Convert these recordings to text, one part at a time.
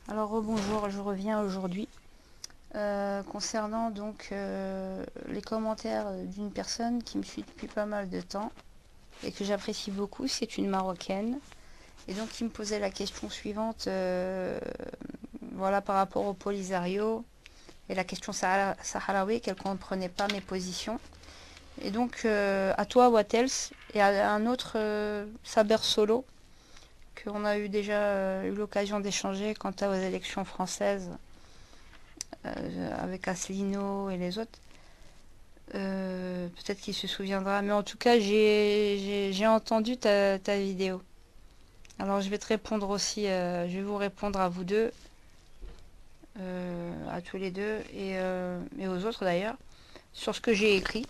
Alors bonjour, je reviens aujourd'hui concernant donc les commentaires d'une personne qui me suit depuis pas mal de temps et que j'apprécie beaucoup. C'est une Marocaine et donc qui me posait la question suivante, voilà, par rapport au Polisario et la question sahraoui, qu'elle comprenait pas mes positions. Et donc à toi What Else et à un autre Saber Solo qu'on a eu déjà eu l'occasion d'échanger quant aux élections françaises avec Asselineau et les autres. Peut-être qu'il se souviendra, mais en tout cas, j'ai entendu ta vidéo. Alors, je vais te répondre aussi, je vais vous répondre à vous deux, à tous les deux, et aux autres d'ailleurs, sur ce que j'ai écrit.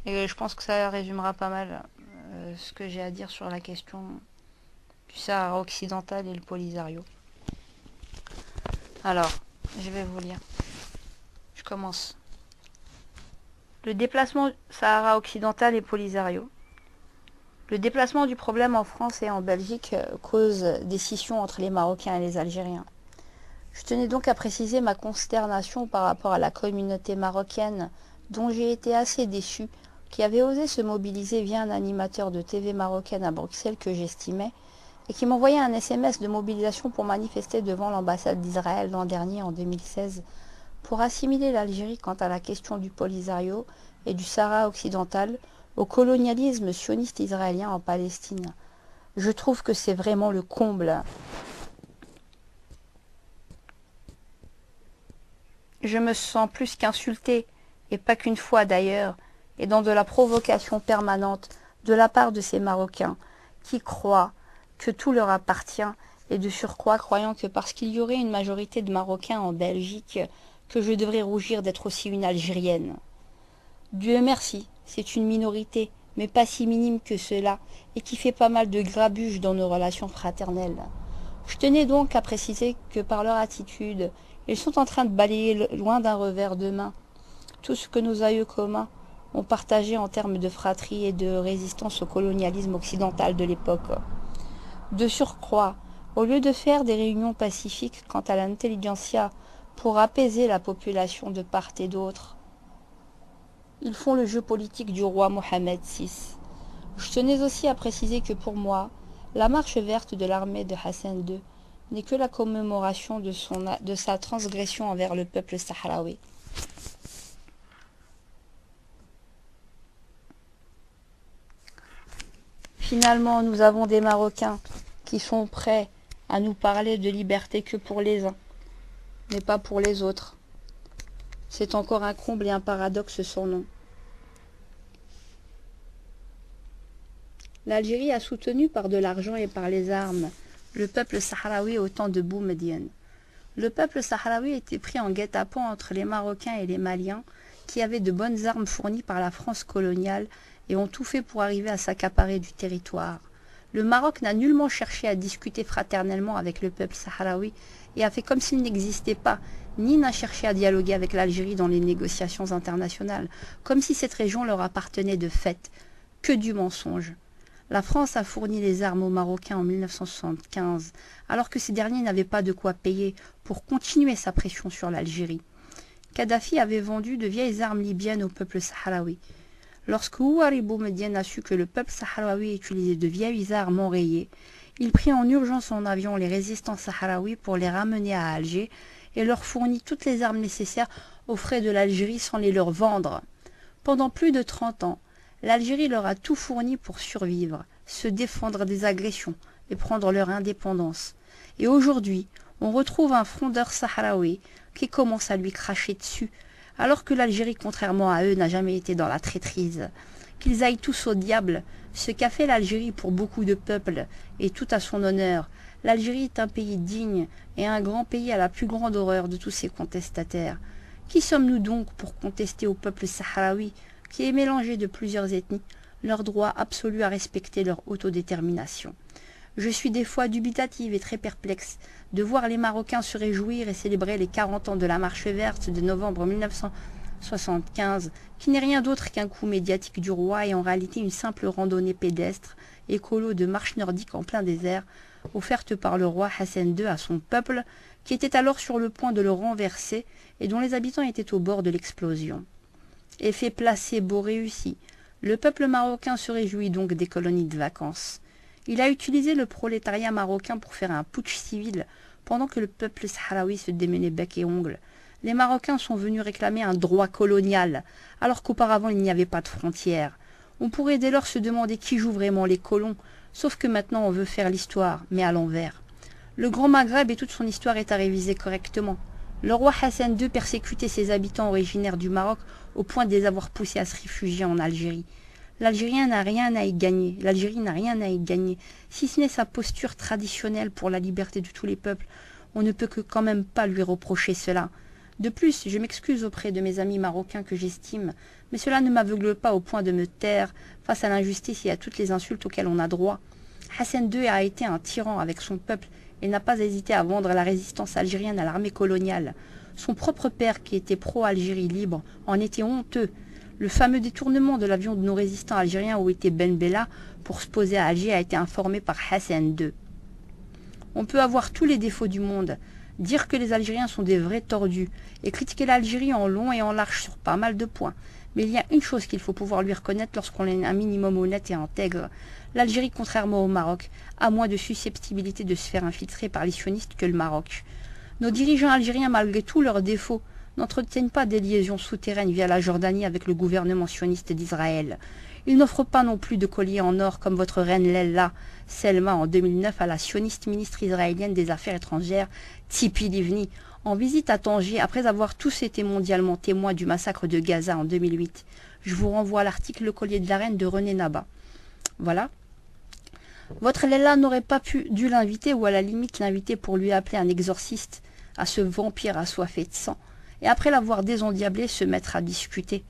Et je pense que ça résumera pas mal ce que j'ai à dire sur la question du Sahara occidental et le Polisario. Alors, je vais vous lire. Je commence. Le déplacement Sahara occidental et Polisario. Le déplacement du problème en France et en Belgique cause des scissions entre les Marocains et les Algériens. Je tenais donc à préciser ma consternation par rapport à la communauté marocaine dont j'ai été assez déçu, qui avait osé se mobiliser via un animateur de TV marocaine à Bruxelles que j'estimais, et qui m'envoyait un SMS de mobilisation pour manifester devant l'ambassade d'Israël l'an dernier en 2016 pour assimiler l'Algérie quant à la question du Polisario et du Sahara occidental au colonialisme sioniste israélien en Palestine. Je trouve que c'est vraiment le comble. Je me sens plus qu'insulté, et pas qu'une fois d'ailleurs, et dans de la provocation permanente de la part de ces Marocains qui croient que tout leur appartient, et de surcroît croyant que parce qu'il y aurait une majorité de Marocains en Belgique, que je devrais rougir d'être aussi une Algérienne. Dieu merci, c'est une minorité, mais pas si minime que cela, et qui fait pas mal de grabuge dans nos relations fraternelles. Je tenais donc à préciser que par leur attitude, ils sont en train de balayer loin d'un revers de main tout ce que nos aïeux communs ont partagé en termes de fratrie et de résistance au colonialisme occidental de l'époque. De surcroît, au lieu de faire des réunions pacifiques quant à l'intelligentsia pour apaiser la population de part et d'autre, ils font le jeu politique du roi Mohamed VI. Je tenais aussi à préciser que pour moi, la marche verte de l'armée de Hassan II n'est que la commémoration de sa transgression envers le peuple sahraoui. Finalement, nous avons des Marocains qui sont prêts à nous parler de liberté que pour les uns, mais pas pour les autres. C'est encore un comble et un paradoxe sans nom. L'Algérie a soutenu par de l'argent et par les armes le peuple sahraoui au temps de Boumedienne. Le peuple sahraoui était pris en guet-apens entre les Marocains et les Maliens, qui avaient de bonnes armes fournies par la France coloniale et ont tout fait pour arriver à s'accaparer du territoire. Le Maroc n'a nullement cherché à discuter fraternellement avec le peuple sahraoui et a fait comme s'il n'existait pas, ni n'a cherché à dialoguer avec l'Algérie dans les négociations internationales, comme si cette région leur appartenait de fait. Que du mensonge. La France a fourni les armes aux Marocains en 1975, alors que ces derniers n'avaient pas de quoi payer pour continuer sa pression sur l'Algérie. Kadhafi avait vendu de vieilles armes libyennes au peuple sahraoui. Lorsque Houari Boumedienne a su que le peuple sahraoui utilisait de vieilles armes enrayées, il prit en urgence en avion les résistants sahraouis pour les ramener à Alger et leur fournit toutes les armes nécessaires aux frais de l'Algérie sans les leur vendre. Pendant plus de 30 ans, l'Algérie leur a tout fourni pour survivre, se défendre des agressions et prendre leur indépendance. Et aujourd'hui, on retrouve un frondeur sahraoui qui commence à lui cracher dessus, alors que l'Algérie, contrairement à eux, n'a jamais été dans la traîtrise. Qu'ils aillent tous au diable, ce qu'a fait l'Algérie pour beaucoup de peuples, est tout à son honneur. L'Algérie est un pays digne et un grand pays à la plus grande horreur de tous ses contestataires. Qui sommes-nous donc pour contester au peuple sahraoui, qui est mélangé de plusieurs ethnies, leur droit absolu à respecter leur autodétermination? Je suis des fois dubitative et très perplexe de voir les Marocains se réjouir et célébrer les 40 ans de la Marche verte de novembre 1975, qui n'est rien d'autre qu'un coup médiatique du roi et en réalité une simple randonnée pédestre, écolo de marche nordique en plein désert, offerte par le roi Hassan II à son peuple, qui était alors sur le point de le renverser et dont les habitants étaient au bord de l'explosion. Effet placebo réussi. Le peuple marocain se réjouit donc des colonies de vacances. Il a utilisé le prolétariat marocain pour faire un putsch civil pendant que le peuple sahraoui se démenait bec et ongles. Les Marocains sont venus réclamer un droit colonial, alors qu'auparavant il n'y avait pas de frontières. On pourrait dès lors se demander qui joue vraiment les colons, sauf que maintenant on veut faire l'histoire, mais à l'envers. Le Grand Maghreb et toute son histoire est à réviser correctement. Le roi Hassan II persécutait ses habitants originaires du Maroc au point de les avoir poussés à se réfugier en Algérie. L'Algérie n'a rien à y gagner, si ce n'est sa posture traditionnelle pour la liberté de tous les peuples. On ne peut que quand même pas lui reprocher cela. De plus, je m'excuse auprès de mes amis marocains que j'estime, mais cela ne m'aveugle pas au point de me taire face à l'injustice et à toutes les insultes auxquelles on a droit. Hassan II a été un tyran avec son peuple et n'a pas hésité à vendre la résistance algérienne à l'armée coloniale. Son propre père, qui était pro-Algérie libre, en était honteux. Le fameux détournement de l'avion de nos résistants algériens où était Ben Bella pour se poser à Alger a été informé par Hassan II. On peut avoir tous les défauts du monde, dire que les Algériens sont des vrais tordus et critiquer l'Algérie en long et en large sur pas mal de points. Mais il y a une chose qu'il faut pouvoir lui reconnaître lorsqu'on est un minimum honnête et intègre. L'Algérie, contrairement au Maroc, a moins de susceptibilité de se faire infiltrer par les sionistes que le Maroc. Nos dirigeants algériens, malgré tous leurs défauts, n'entretiennent pas des liaisons souterraines via la Jordanie avec le gouvernement sioniste d'Israël. Ils n'offrent pas non plus de collier en or comme votre reine Lella Selma en 2009 à la sioniste ministre israélienne des Affaires étrangères Tzipi Livni en visite à Tanger après avoir tous été mondialement témoins du massacre de Gaza en 2008. Je vous renvoie à l'article Le collier de la reine de René Naba. Voilà. Votre Lella n'aurait pas dû l'inviter ou à la limite l'inviter pour lui appeler un exorciste à ce vampire assoiffé de sang et après l'avoir désendiablé se mettre à discuter.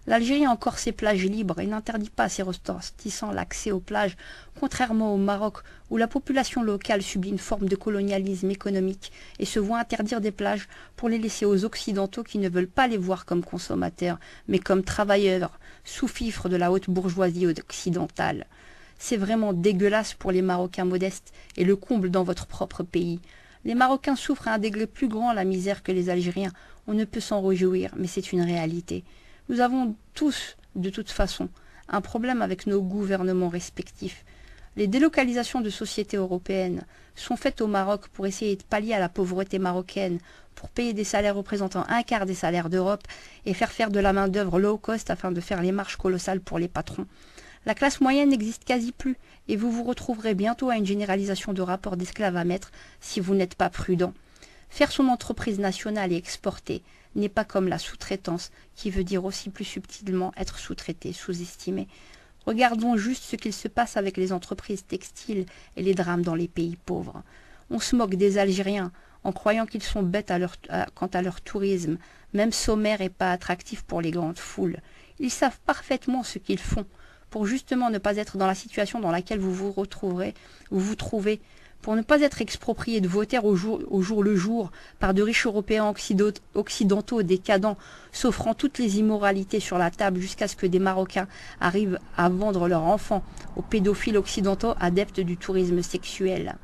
L'Algérie a encore ses plages libres et n'interdit pas à ses ressortissants l'accès aux plages, contrairement au Maroc où la population locale subit une forme de colonialisme économique et se voit interdire des plages pour les laisser aux Occidentaux qui ne veulent pas les voir comme consommateurs, mais comme travailleurs, sous-fifres de la haute bourgeoisie occidentale. C'est vraiment dégueulasse pour les Marocains modestes et le comble dans votre propre pays. Les Marocains souffrent à un degré plus grand la misère que les Algériens. On ne peut s'en réjouir, mais c'est une réalité. Nous avons tous, de toute façon, un problème avec nos gouvernements respectifs. Les délocalisations de sociétés européennes sont faites au Maroc pour essayer de pallier à la pauvreté marocaine, pour payer des salaires représentant un quart des salaires d'Europe et faire de la main-d'œuvre low cost afin de faire les marges colossales pour les patrons. La classe moyenne n'existe quasi plus et vous vous retrouverez bientôt à une généralisation de rapports d'esclaves à maître si vous n'êtes pas prudent. Faire son entreprise nationale et exporter n'est pas comme la sous-traitance, qui veut dire aussi plus subtilement être sous-traité, sous-estimé. Regardons juste ce qu'il se passe avec les entreprises textiles et les drames dans les pays pauvres. On se moque des Algériens en croyant qu'ils sont bêtes quant à leur tourisme, même sommaire et pas attractif pour les grandes foules. Ils savent parfaitement ce qu'ils font pour justement ne pas être dans la situation dans laquelle vous vous trouvez, pour ne pas être exproprié de vos terres au jour le jour par de riches Européens occidentaux décadents, s'offrant toutes les immoralités sur la table jusqu'à ce que des Marocains arrivent à vendre leurs enfants aux pédophiles occidentaux adeptes du tourisme sexuel.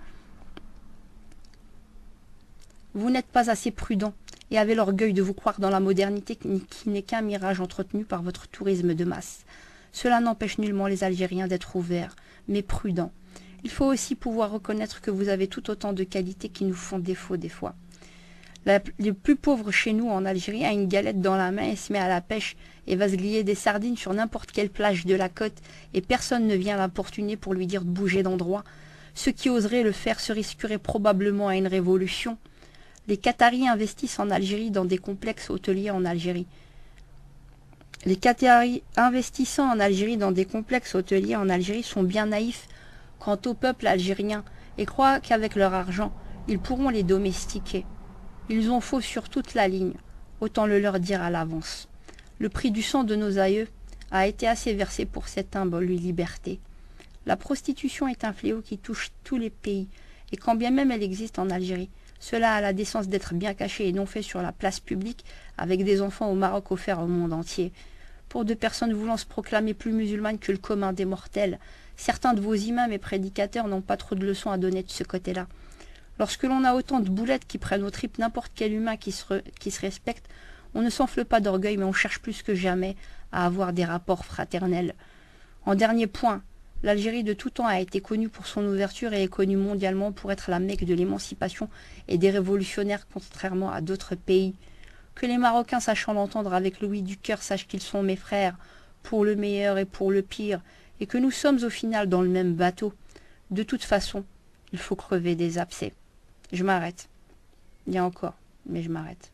Vous n'êtes pas assez prudent et avez l'orgueil de vous croire dans la modernité qui n'est qu'un mirage entretenu par votre tourisme de masse. Cela n'empêche nullement les Algériens d'être ouverts, mais prudents. Il faut aussi pouvoir reconnaître que vous avez tout autant de qualités qui nous font défaut des fois. Le plus pauvre chez nous en Algérie a une galette dans la main et se met à la pêche et va se griller des sardines sur n'importe quelle plage de la côte et personne ne vient l'importuner pour lui dire de bouger d'endroit. Ceux qui oseraient le faire se risqueraient probablement à une révolution. Les Qataris investissent en Algérie dans des complexes hôteliers en Algérie. Les Qataris investissant en Algérie dans des complexes hôteliers en Algérie sont bien naïfs quant au peuple algérien et croient qu'avec leur argent, ils pourront les domestiquer. Ils ont faux sur toute la ligne, autant le leur dire à l'avance. Le prix du sang de nos aïeux a été assez versé pour cette humble liberté. La prostitution est un fléau qui touche tous les pays, et quand bien même elle existe en Algérie, cela a la décence d'être bien caché et non fait sur la place publique avec des enfants au Maroc offerts au monde entier. Pour deux personnes voulant se proclamer plus musulmanes que le commun des mortels, Certains de vos imams et prédicateurs n'ont pas trop de leçons à donner de ce côté-là. Lorsque l'on a autant de boulettes qui prennent aux tripes n'importe quel humain qui se respecte, on ne s'enfle pas d'orgueil, mais on cherche plus que jamais à avoir des rapports fraternels. En dernier point, l'Algérie de tout temps a été connue pour son ouverture et est connue mondialement pour être la Mecque de l'émancipation et des révolutionnaires, contrairement à d'autres pays. Que les Marocains, sachant l'entendre avec Louis du cœur, sachent qu'ils sont mes frères, pour le meilleur et pour le pire, et que nous sommes au final dans le même bateau. De toute façon, il faut crever des abcès. Je m'arrête. Il y a encore, mais je m'arrête.